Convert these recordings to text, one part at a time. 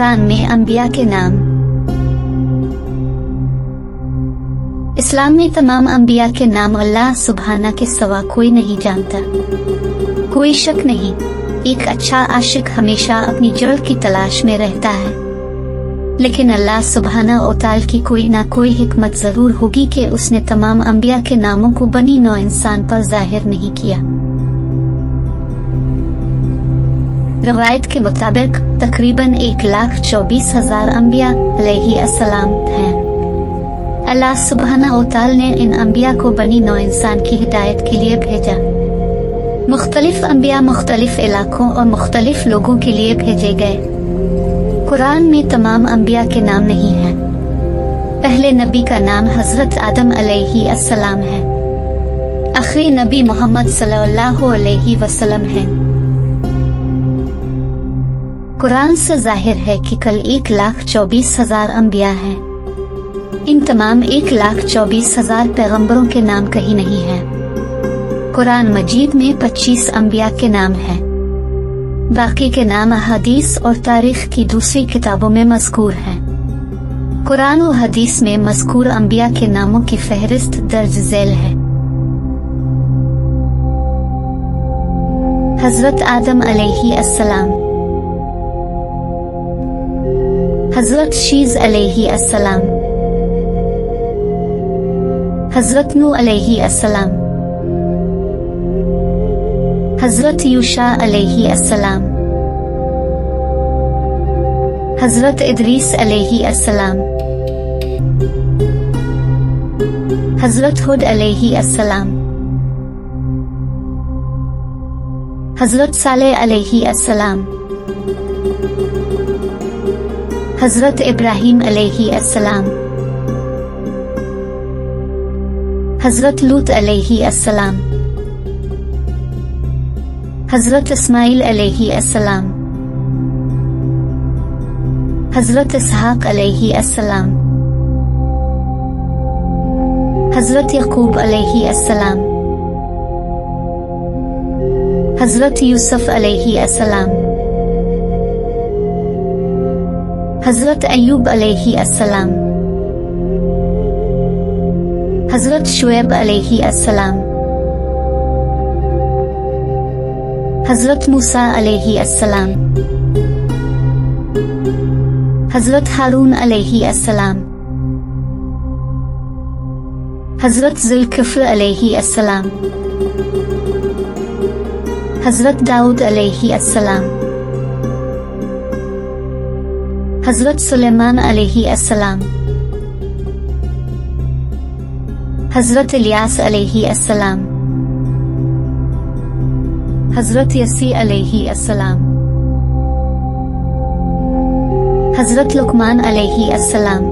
कुरान में अंबिया के नाम। इस्लाम में तमाम अंबिया के नाम अल्लाह सुब्हाना के सिवा कोई नहीं जानता। कोई शक नहीं, एक अच्छा आशिक हमेशा अपनी जड़ की तलाश में रहता है, लेकिन अल्लाह सुब्हाना व तआला की कोई ना कोई हिकमत जरूर होगी कि उसने तमाम अंबिया के नामों को बनी नौ इंसान पर जाहिर नहीं किया। रवायत के मुताबिक तकरीबन 1,24,000 अंबिया अलैहिस्सलाम हैं। अल्लाह सुब्हाना व तआला ने इन अंबिया को बनी नौ इंसान की हिदायत के लिए भेजा। मुख्तलिफ अंबिया मुख्तलिफ इलाकों और मुख्तलिफ लोगों के लिए भेजे गए। कुरान में तमाम अंबिया के नाम नहीं हैं। पहले नबी का नाम हजरत आदम अलैहिस्सलाम है। आखिरी नबी मोहम्मद सल्लल्लाहु अलैहि वसल्लम है। कुरान से जाहिर है कि कल 1,24,000 अंबिया हैं। इन तमाम 1,24,000 पैगंबरों के नाम कहीं नहीं हैं। कुरान मजीद में 25 अंबिया के नाम हैं। बाकी के नाम हदीस और तारीख की दूसरी किताबों में मज़कूर हैं। कुरान और हदीस में मज़कूर अंबिया के नामों की फहरिस्त दर्ज झैल है। हजरत आदम अलैहिस्सलाम, हजरत शीज अलैहिस्सलाम, हजरत नूह अलैहिस्सलाम, हजरत यूशा अलैहिस्सलाम, हजरत इदरीस अलैहिस्सलाम, हजरत हुद अलैहिस्सलाम, हजरत सालेह अलैहिस्सलाम, हजरत इब्राहीम अलैहिस्सलाम, हजरत लूत अलैहिस्सलाम, हजरत इस्माइल अलैहिस्सलाम, हजरत इसहाक अलैहिस्सलाम, हजरत यकूब अलैहिस्सलाम, हजरत यूसुफ अलैहिस्सलाम, हजरत अय्यूब अलैहिस्सलाम, हजरत शुएब अलैहिस्सलाम, हजरत मूसा अलैहिस्सलाम, हजरत हारून अलैहिस्सलाम, हजरत जुल्किफ्ल अलैहिस्सलाम, हजरत दाऊद अलैहिस्सलाम, हजरत सुलेमान अलैहिस्सलाम, हजरत इलियास अलैहिस्सलाम, हजरत यसी अलैहिस्सलाम, हजरत लुकमान अलैहिस्सलाम,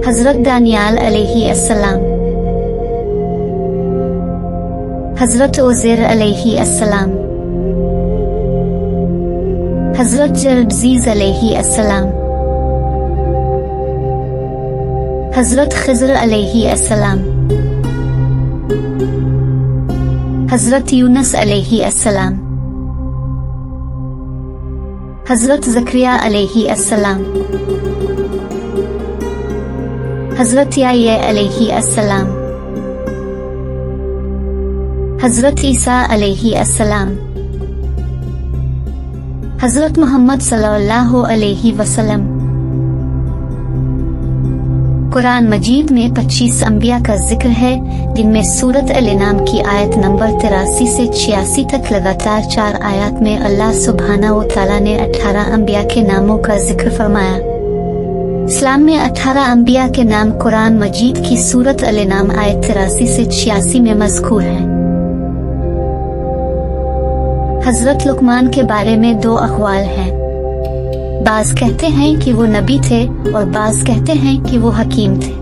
हजरत दानियाल अलैहिस्सलाम, हजरत उज़ैर अलैहिस्सलाम, हजरत जरबजीज अलैहिस्सलाम, हजरत खिज़र अलैहिस्सलाम, हजरत यूनुस अलैहिस्सलाम, हजरत ज़करिया अलैहिस्सलाम, हजरत याह्या अलैहिस्सलाम, हजरत ईसा अलैहिस्सलाम, हजरत मोहम्मद सल्लल्लाहु अलैहि वसल्लम। कुरान मजीद में 25 अंबिया का जिक्र है, जिनमें सूरत अल-इनाम की आयत नंबर 83 से 86 तक लगातार 4 आयत में अल्लाह सुब्हाना व तआला ने 18 अंबिया के नामों का जिक्र फरमाया। इस्लाम में 18 अंबिया के नाम कुरान मजीद की सूरत अल-इनाम आयत 83 से 86 में मज़कूर हैं। हजरत लुकमान के बारे में 2 अक़वाल हैं। बाज़ कहते हैं कि वो नबी थे और बाज़ कहते हैं कि वो हकीम थे।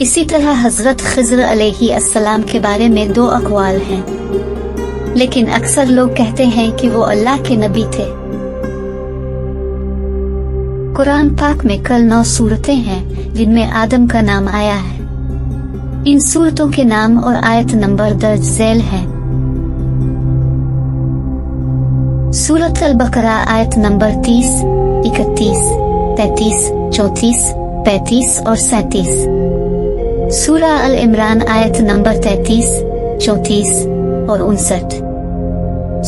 इसी तरह हजरत खिज़र अलैहिस्सलाम के बारे में 2 अक़वाल हैं, लेकिन अक्सर लोग कहते हैं कि वो अल्लाह के नबी थे। कुरान पाक में कल 9 सूरतें हैं जिनमें आदम का नाम आया है। इन सूरतों के नाम और आयत नंबर दर्ज झैल हैं। सूरत अल-बकरा आयत नंबर 30, 31, 33, 34, 35 और 37। सूरा अल इमरान आयत नंबर 33, 34 और 59।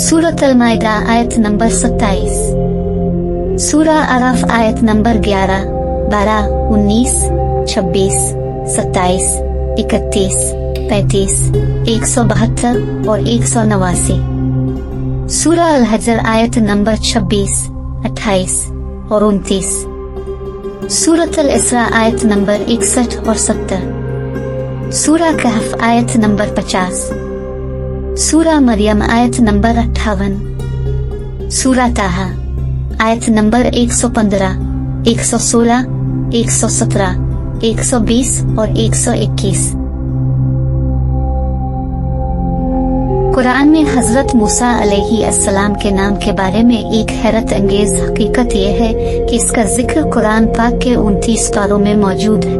सूरत अल माइदा आयत नंबर 27। सूरा अराफ आयत नंबर 11, 12, 19, 26, 27, 31, 35, 172 और 189। सूरा अल हजर आयत नंबर 26, 28 और 29। सूरत अल इसरा आयत नंबर 61 और 70। सूरा कहफ आयत नंबर 50। सूरा मरियम आयत नंबर 58। सूरा ताहा आयत नंबर 115, 116, 117, 120 और 121। कुरान में हजरत मूसा अलैहिस्सलाम के नाम के बारे में एक हैरत अंगेज हकीकत यह है कि इसका जिक्र कुरान पाक के 29 पारों में मौजूद है।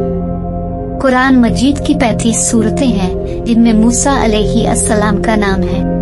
कुरान मजीद की 35 सूरतें हैं जिनमें मूसा अलैहिस्सलाम का नाम है।